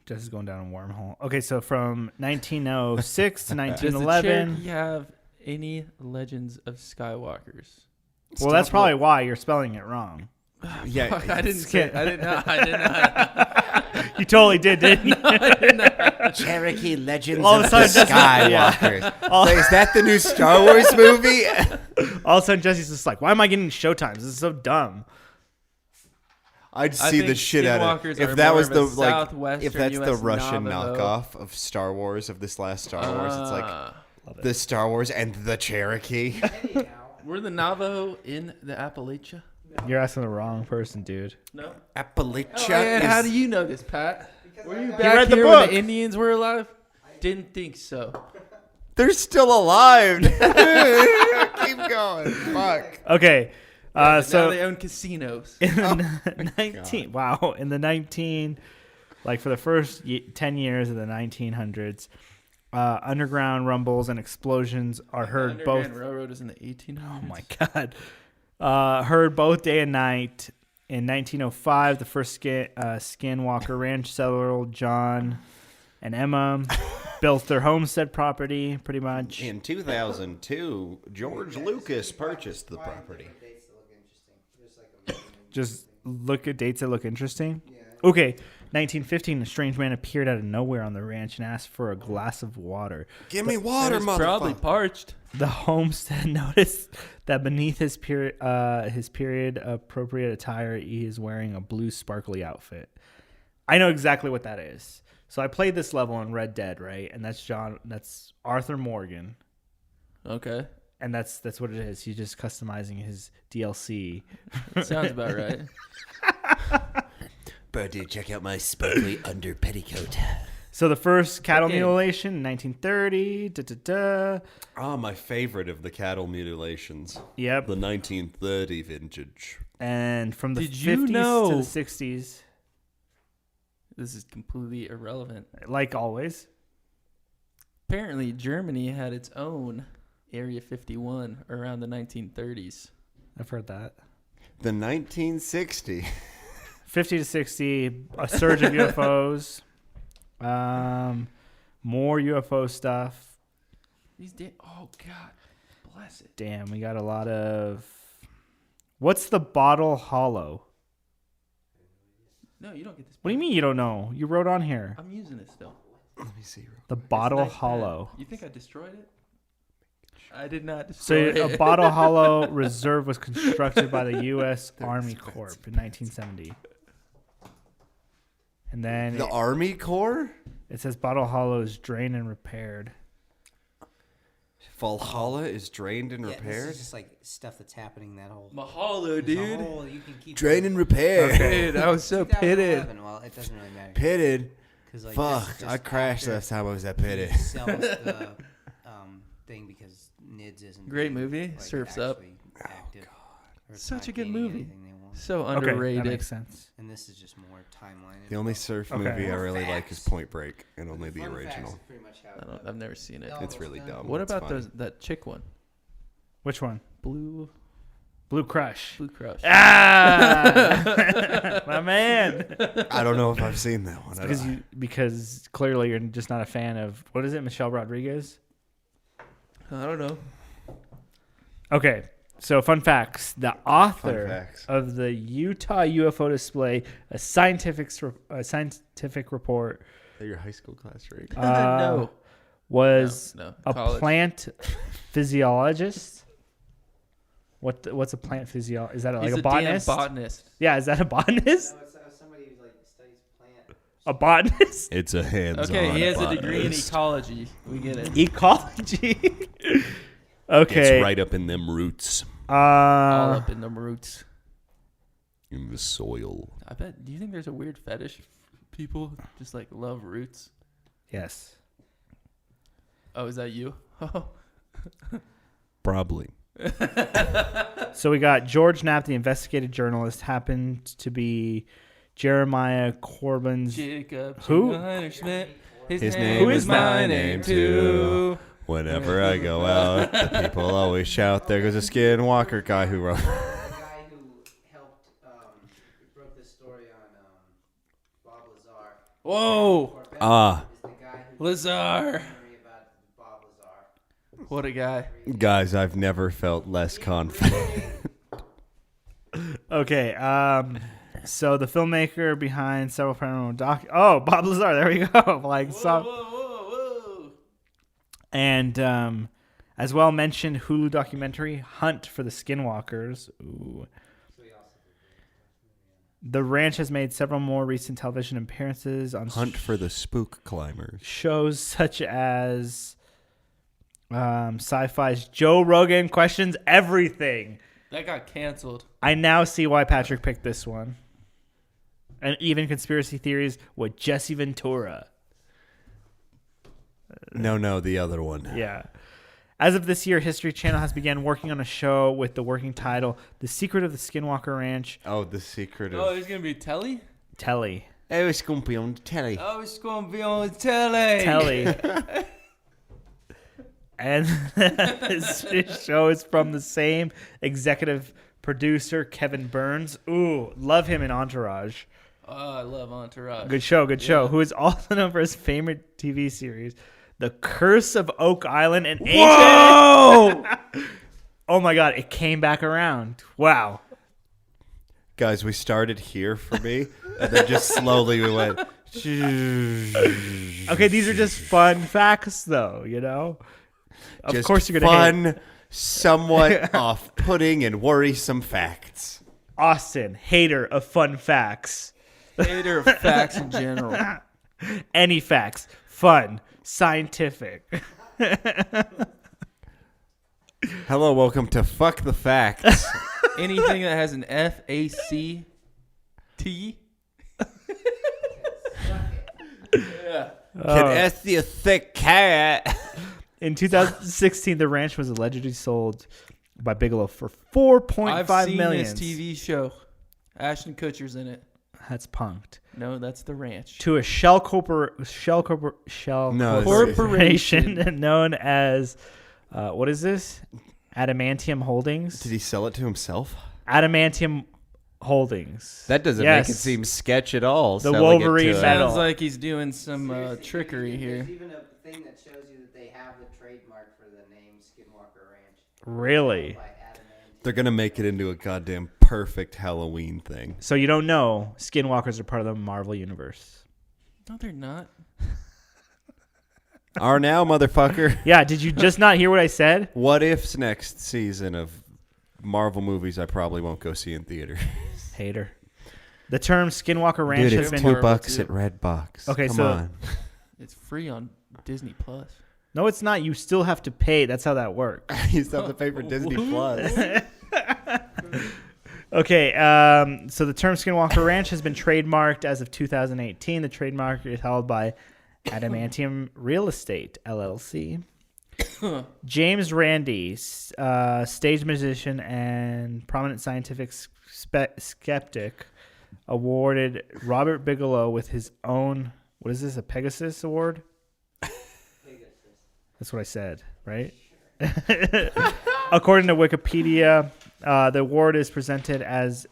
Jesse's going down a wormhole. Okay, so from 1906 to Does the 1911. Cherokee have any legends of Skywalkers? Well, that's probably why you're spelling it wrong. Yeah, Fuck, I didn't say. I did not. You totally did, didn't you? Cherokee Legends All of of a the sudden, Skywalkers. Wait, is that the new Star Wars movie? All of a sudden, Jesse's just like, why am I getting Showtimes? This is so dumb. I'd I see think the shit out of Skinwalkers it. If are that more was of the a like, southwestern if that's the US Russian Navajo. knockoff of Star Wars, of this last Star Wars, it's like Ah. the Star Wars and the Cherokee. Anyhow, Were the Navajo in the Appalachia? You're asking the wrong person, dude. No. Appalachia. And how is- do you know this, Pat? because Were I you got- back read the here when book. the Indians were alive? Didn't think so. They're still alive. Keep going. Fuck. Okay. Now So they own casinos. in the 19 wow, in the 19 like for the first 10 years of the 1900s, underground rumbles and explosions are heard The both. Underground Railroad is in the 1800s. Oh my god. Heard both day and night. In 1905, the first Skinwalker Ranch settler John and Emma built their homestead property, pretty much. In 2002, George Lucas purchased the property. dates that look interesting. Just like a Just look at dates that look interesting. yeah. Okay, 1915, a strange man appeared out of nowhere on the ranch and asked for a glass of water. Give me It water, was probably motherfucker. parched. The homestead noticed that beneath his period appropriate attire, he is wearing a blue sparkly outfit. I know exactly what that is. So I played this level in Red Dead, right? And that's Arthur Morgan, Okay. and that's what it is. He's just customizing his DLC. Sounds about right. Bro, dude, check out my sparkly under petticoat. So the first cattle Okay. mutilation in 1930. Ah, my favorite of the cattle mutilations. Yep. The 1930 vintage. And from the Did 50s you know- to the 60s, This is completely irrelevant. like always. Apparently, Germany had its own Area 51 around the 1930s. I've heard that. The 1960. 50 to 60, a surge of UFOs, more UFO stuff. These oh God, bless it. Damn, we got a lot of. What's the bottle hollow? No, you don't get this. What do you mean you don't know? You wrote on here. I'm using it still. Let me see. The It's a bottle nice pen. hollow. You think I destroyed it? I did not So destroy it. a bottle hollow reserve was constructed by the U.S. Army Corps in 1970. And then The Army Corps? it says bottle hollow is drained and repaired. Valhalla is drained and Yeah, repaired? this is just like stuff that's happening that whole. Mahalo, there's a dude. whole- you can keep Drained and repaired. Dude, I was so pitted. 2011, well, it doesn't really matter. Pitted. 'Cause, like, Fuck, this is I just crashed after last time I was at he Pitted. sells the thing because NIDS isn't Great being, movie, like, Surf's Up. actually active, or it's Such not a good gaining movie. anything they want. So Okay, underrated. that makes sense. And this is just more timeline. The only surf Okay. movie I More really like is facts. Point Break, and only the Fun facts original. is pretty much how I don't. I've never seen it. No. It's really dumb. What It's about funny. that chick one? Which one? Blue Crush. Crush. Ah, my man. I don't know if I've seen that one. Because clearly you're just not a fan of what is it, Michelle Rodriguez? I don't know. Okay, so fun facts. The author facts. of the Utah UFO display, a scientific report, At your high school class, right? No. was No. a College. plant physiologist. What's a plant physiologist? Is that like He's a botanist? damn botanist. Yeah, is that a botanist? No, it's somebody who like studies plant. A botanist? It's a hands-on. Okay, he has a degree in ecology. We get it. Ecology. Okay. It's right up in them roots All up in the roots. in the soil. I bet. Do you think there's a weird fetish? People just like love roots. Yes. Oh, is that you? Oh, Probably. So we got George Knapp, the investigative journalist, happened to be Jeremiah Corbin's. Jacob. Who? Schmidt. His name name Who is is my my name too. Whenever I go out, the people always shout, "There goes a skinwalker guy who wrote." The guy who helped wrote this story on Bob Lazar. Whoa, Corbett Ah. is the guy who Lazar. documentary about Bob Lazar. What a guy. Guys, I've never felt less confident. Okay. So the filmmaker behind several paranormal Bob Lazar. There we go. Like Whoa, whoa. and as well mentioned Hulu documentary Hunt for the Skinwalkers. Ooh. The ranch has made several more recent television appearances on Hunt for the spook climbers. shows such as Sci-Fi's Joe Rogan Questions Everything. That got canceled. I now see why Patrick picked this one. And even conspiracy theories with Jesse Ventura. No, the other one. Yeah. As of this year, History Channel has begun working on a show with the working title The Secret of the Skinwalker Ranch. Oh, the secret Oh, of. there's gonna be telly. Telly. Oh, it's gonna be on the telly. Oh, it's gonna be on telly. Telly. And this show is from the same executive producer, Kevin Burns. Ooh, love him in Entourage. Oh, I love Entourage. Good show. Who is also known for his favorite TV series, The Curse of Oak Island and Ancient. Whoa! Oh my God, it came back around. Wow. Guys, we started here for me, and then just slowly we went. Okay, these are just fun facts, though, you know? Of Just course you're going to hate fun, somewhat off-putting and worrisome facts. Austin, hater of fun facts. Hater of facts in general. Any facts. Fun. Scientific. Hello, welcome to Fuck the Facts. Anything that has an FACT. Yeah. Can S the thick cat? In 2016, the ranch was allegedly sold by Bigelow for $4.5 I've seen million. this TV show. Ashton Kutcher's in it. That's punked. No, that's the ranch. To a shell corporation known as, what is this? Adamantium Holdings? Did he sell it to himself? Adamantium Holdings. That doesn't Yes. make it seem sketch at all. The selling it Wolverine to- metal. Sounds like he's doing some Seriously, trickery here. There's even a thing that shows you that they have the trademark for Really? By adamantine. They're gonna make it into a goddamn perfect Halloween thing. So you don't know skinwalkers are part of the Marvel universe. No, they're not. Are now, motherfucker. Yeah, did you just not hear what I said? What if's next season of Marvel movies I probably won't go see in theater. Hater. The term Skinwalker Ranch Dude, has it's been... $2 too. at Redbox. Okay, Come so- on. It's free on Disney Plus. No, it's not. You still have to pay. That's how that works. You still have to pay for Disney Plus. Okay, so the term Skinwalker Ranch has been trademarked as of 2018. The trademark is held by Adamantium Real Estate, LLC. James Randi, stage musician and prominent scientific skeptic, awarded Robert Bigelow with his own, what is this, a Pegasus Award? That's what I said, right? According to Wikipedia, the award is presented as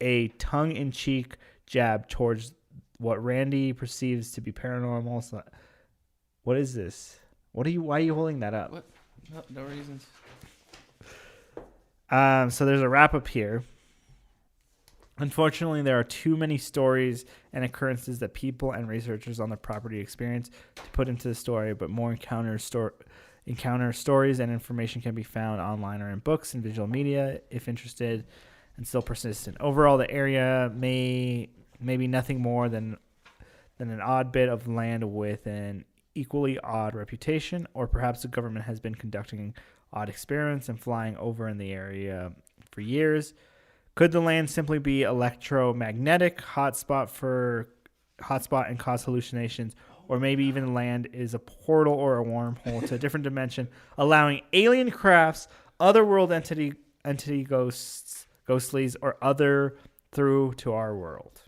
a tongue-in-cheek jab towards what Randy perceives to be paranormal. So, what is this? Why are you holding that up? What? No reasons. So there's a wrap up here. Unfortunately, there are too many stories and occurrences that people and researchers on the property experience to put into the story, but more encounter stories and information can be found online or in books and visual media if interested and still persistent. Overall, the area may be nothing more than an odd bit of land with an equally odd reputation, or perhaps the government has been conducting odd experiments and flying over in the area for years. Could the land simply be electromagnetic hotspot and cause hallucinations, or maybe even land is a portal or a wormhole to a different dimension, allowing alien crafts, otherworld entity ghosts, ghostlies, or other through to our world?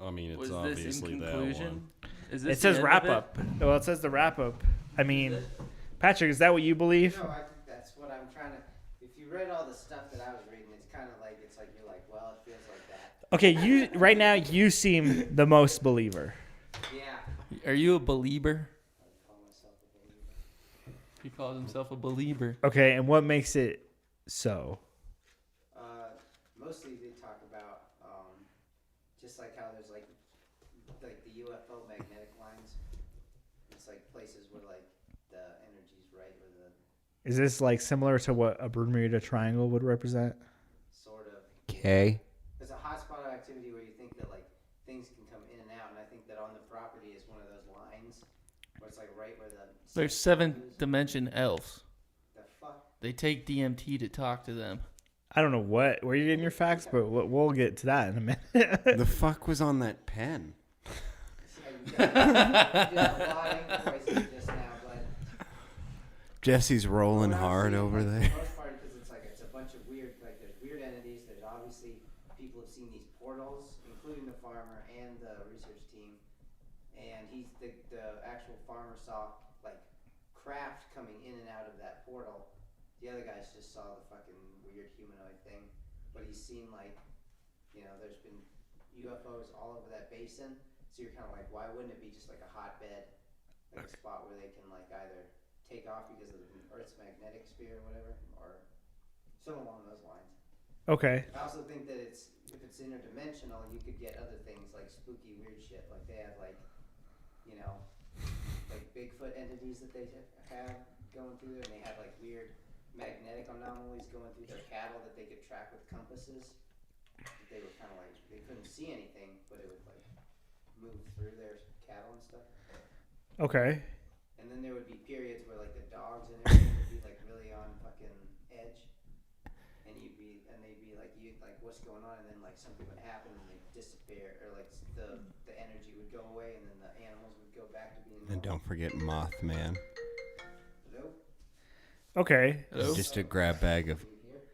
I mean, it's Was this obviously in that conclusion? one. Is this It says the end wrap of it? up. Well, it says the wrap up. I mean, Patrick, is that what you believe? No, that's what I'm trying to. If you read all the stuff that I was reading, it's kind of like you're like, well, it feels like that. Okay, you right now you seem the most believer. Yeah. Are you a believer? I call myself a believer. He calls himself a believer. Okay, and what makes it so? Mostly they talk about just like how there's like the UFO magnetic lines. It's like places where like the energy's right where the Is this like similar to what a Bermuda Triangle would represent? sort of. Okay. There's a hotspot of activity where you think that like things can come in and out, and I think that on the property is one of those lines where it's like right where the There's seventh dimension elves. the fuck. They take DMT to talk to them. I don't know where you getting your facts, but we'll get to that in a minute. The fuck was on that pen? You got a lot of voices just now, but Jesse's rolling what I'm hard seeing, over like, there. For the most part, because it's a bunch of weird, like there's weird entities. There's obviously people have seen these portals, including the farmer and the research team. And the actual farmer saw like craft coming in and out of that portal. The other guys just saw the fucking weird humanoid thing, but he's seen like, there's been UFOs all over that basin. So you're kind of like, why wouldn't it be just like a hotbed, like a spot where they can like either take off because of the Earth's magnetic sphere or whatever, or something along those lines. Okay. I also think that if it's interdimensional, you could get other things like spooky weird shit. Like they have like, like Bigfoot entities that they have going through there, and they have like weird magnetic anomalies going through their cattle that they could track with compasses. They were kind of like, they couldn't see anything, but it would like move through their cattle and stuff. Okay. And then there would be periods where like the dogs and everything would be like really on fucking edge, and they'd be like, what's going on? And then like something would happen and they'd disappear, or like the energy would go away, and then the animals would go back to being. And don't forget Mothman. Hello? Okay. Hello? Just a grab bag of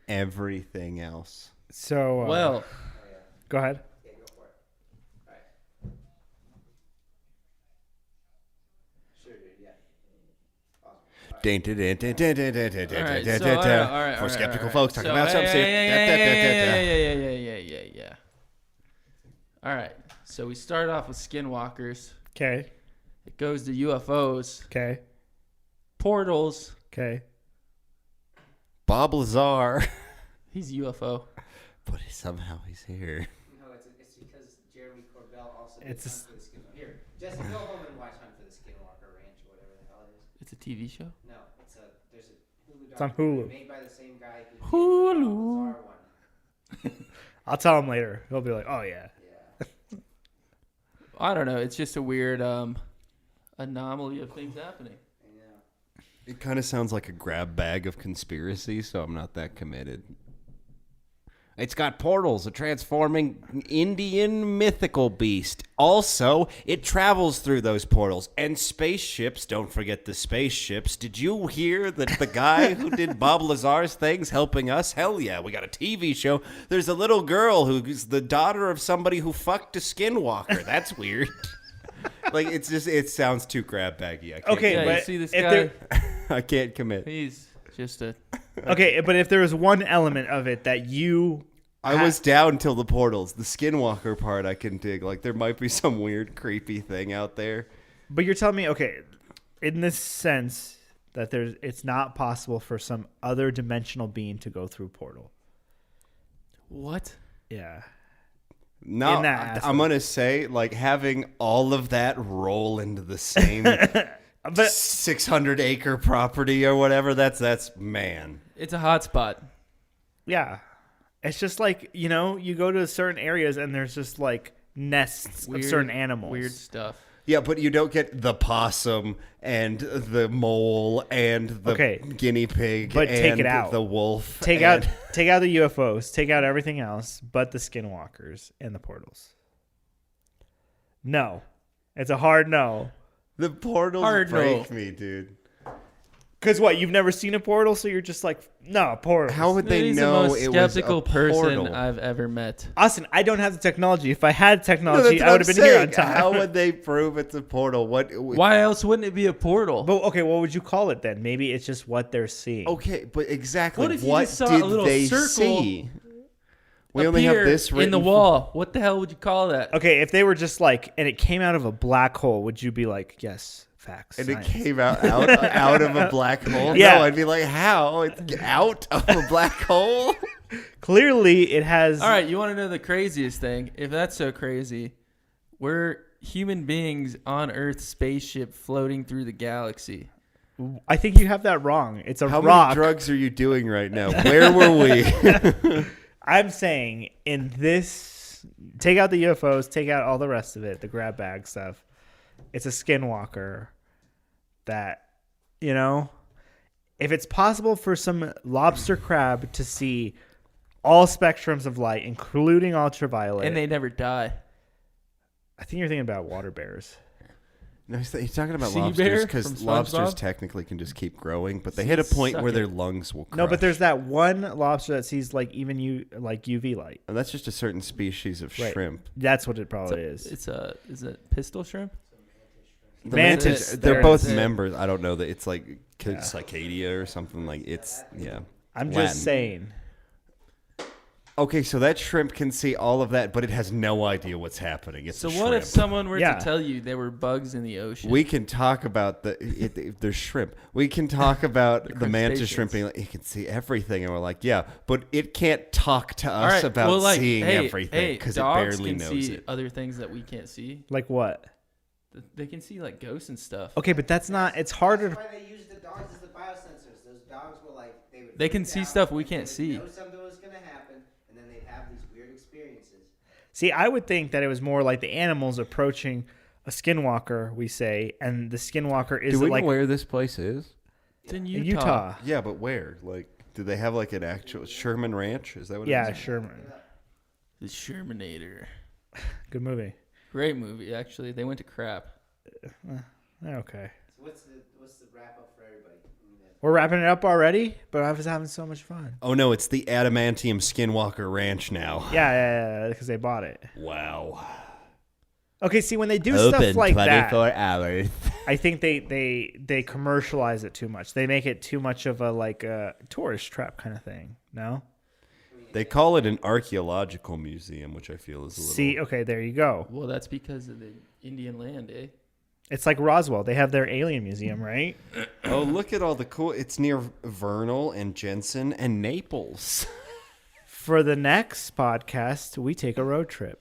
everything else. So Well, go ahead. Yeah, go for it. All right. Sure, dude. Yeah. Awesome. All right. For skeptical all folks right. talking about something. Yeah. All right. So we start off with skinwalkers. Okay. It goes to UFOs, Okay. portals, Okay. Bob Lazar. He's UFO. But somehow he's here. No, it's because Jeremy Corbell also did It's a Hunt for the Skin. Here, Jesse, go home and watch Hunt for the Skinwalker Ranch or whatever the hell it is. It's a TV show. No, there's a Hulu It's on documentary Hulu. made by the same guy who did the Bob Hulu. Lazar one. I'll tell him later. He'll be like, "Oh yeah." Yeah. I don't know. It's just a weird anomaly of things happening. I know. It kind of sounds like a grab bag of conspiracy, so I'm not that committed. It's got portals, a transforming Indian mythical beast. Also, it travels through those portals. And spaceships, don't forget the spaceships. Did you hear that the guy who did Bob Lazar's things helping us? Hell yeah, we got a TV show. There's a little girl who's the daughter of somebody who fucked a skinwalker. That's weird. Like, it sounds too grab baggy. Okay, Yeah, but you see this if guy? there- I can't commit. He's just a. Okay, but if there was one element of it that you I was down till the portals. The skinwalker part I can dig. Like, there might be some weird, creepy thing out there. But you're telling me, okay, in this sense that it's not possible for some other dimensional being to go through portal. What? Yeah. No, In that aspect. I'm going to say, like, having all of that roll into the same But 600-acre property or whatever, that's man. It's a hot spot. yeah. It's just like, you go to certain areas and there's just like nests of certain animals. Weird stuff. Yeah, but you don't get the possum and the mole and the guinea pig But and take it out. the wolf. Take out the UFOs, take out everything else but the skinwalkers and the portals. No. It's a hard no. The portals Hard break no. me, dude. Because what, you've never seen a portal, so you're just like, no, portals. How would they He's know the most it was a skeptical person portal? I've ever met. Austin, I don't have the technology. If I had No, technology, that's I what would have I'm been here on saying. time. How would they prove it's a portal? Why else wouldn't it be a portal? But okay, what would you call it then? Maybe it's just what they're seeing. Okay, but exactly What if you what just saw a did little they circle see? We only have Appear this written in the wall. What the hell would you call that? Okay, if they were just like, and it came out of a black hole, would you be like, yes, facts? And science. it came out of a black hole. Yeah. No, I'd be like, how? It's out of a black hole? Clearly, it has. All right, you want to know the craziest thing? If that's so crazy, we're human beings on Earth's spaceship floating through the galaxy. I think you have that wrong. It's a How rock. many drugs are you doing right now? Where were we? I'm saying in this, take out the UFOs, take out all the rest of it, the grab bag stuff. It's a skinwalker that, if it's possible for some lobster crab to see all spectrums of light, including ultraviolet. And they never die. I think you're thinking about water bears. No, he's talking about Sea lobsters bear because from lobsters SpongeBob? technically can just keep growing, but they hit a point Suck where it. their lungs will crush. No, but there's that one lobster that sees like even UV light. And that's just a certain species of Right. shrimp. That's what it probably is. Is it pistol shrimp? The Mantis. they're There both it is. members. I don't know that it's like cicadia or something like it's I'm Latin. just saying. Okay, so that shrimp can see all of that, but it has no idea what's happening. It's So a what shrimp. if someone were Yeah. to tell you there were bugs in the ocean? We can talk about there's shrimp. We can talk about the mantis crustaceans. shrimp being like, it can see everything, and we're like, yeah, but it can't talk to All us right, about well, seeing hey, everything because it dogs barely can knows see it. other things that we can't see. Like what? They can see like ghosts and stuff. Okay, but that's not. It's harder. That's why they use the dogs as the biosensors. Those dogs will They can freak see out, stuff we they can't would see. Know something was gonna happen, and then they'd have these weird experiences. See, I would think that it was more like the animals approaching a skinwalker, we say, and the skinwalker is Do we like know where this place is? It's in Utah. Utah. Yeah, but where? Like, do they have like an actual Sherman Ranch? Is that what? Yeah, it is? Sherman. The Shermanator. Good movie. Great movie, actually. They went to crap. Okay. So what's the wrap up for everybody? We're wrapping it up already, but I was having so much fun. Oh no, it's the Adamantium Skinwalker Ranch now. Yeah, because they bought it. Wow. Okay, see, when they do stuff like that, hours. I think they commercialize it too much. They make it too much of a tourist trap kind of thing. No? They call it an archaeological museum, which I feel is a little. See, okay, there you go. Well, that's because of the Indian land, eh? It's like Roswell. They have their alien museum, right? Oh, look at all the cool. It's near Vernal and Jensen and Naples. For the next podcast, we take a road trip.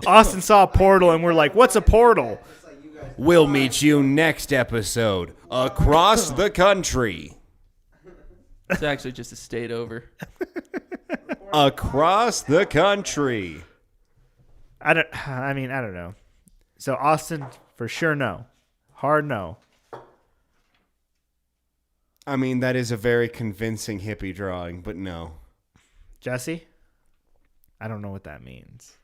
Austin saw a portal, and we're like, what's a portal? We'll meet you next episode. Across the country. It's actually just a state over. Across the country. I don't know. So Austin, for sure, no. Hard no. I mean, that is a very convincing hippie drawing, but no. Jesse? I don't know what that means.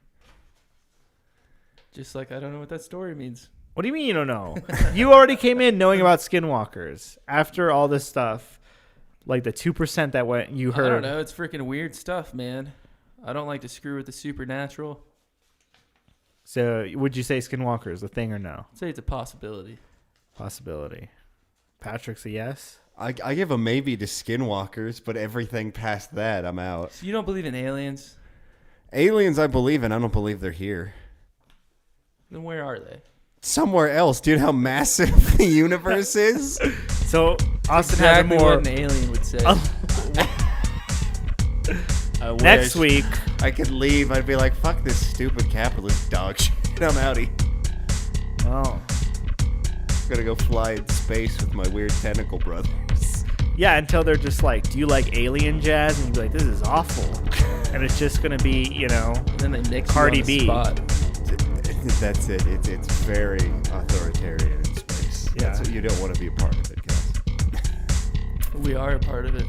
Just like I don't know what that story means. What do you mean you don't know? You already came in knowing about skinwalkers. After all this stuff, like the 2% that went, you heard. I don't know. It's freaking weird stuff, man. I don't like to screw with the supernatural. So would you say skinwalkers a thing or no? I'd say it's a possibility. Possibility. Patrick's a yes? I give a maybe to skinwalkers, but everything past that, I'm out. So you don't believe in aliens? Aliens, I believe in. I don't believe they're here. Then where are they? Somewhere else, dude. How massive the universe is. So Austin Exactly has a more. what an alien would say. I Next wish week, I could leave. I'd be like, fuck this stupid capitalist dog shit. I'm outie. oh, I'm gonna go fly in space with my weird tentacle brothers. yeah, until they're just like, do you like alien jazz? And you'd be like, this is awful. And it's just going to be, Then they nix Cardi you on the B. spot. That's it. It's very authoritarian in space. Yeah. That's what you don't want to be a part of it, guys. We are a part of it.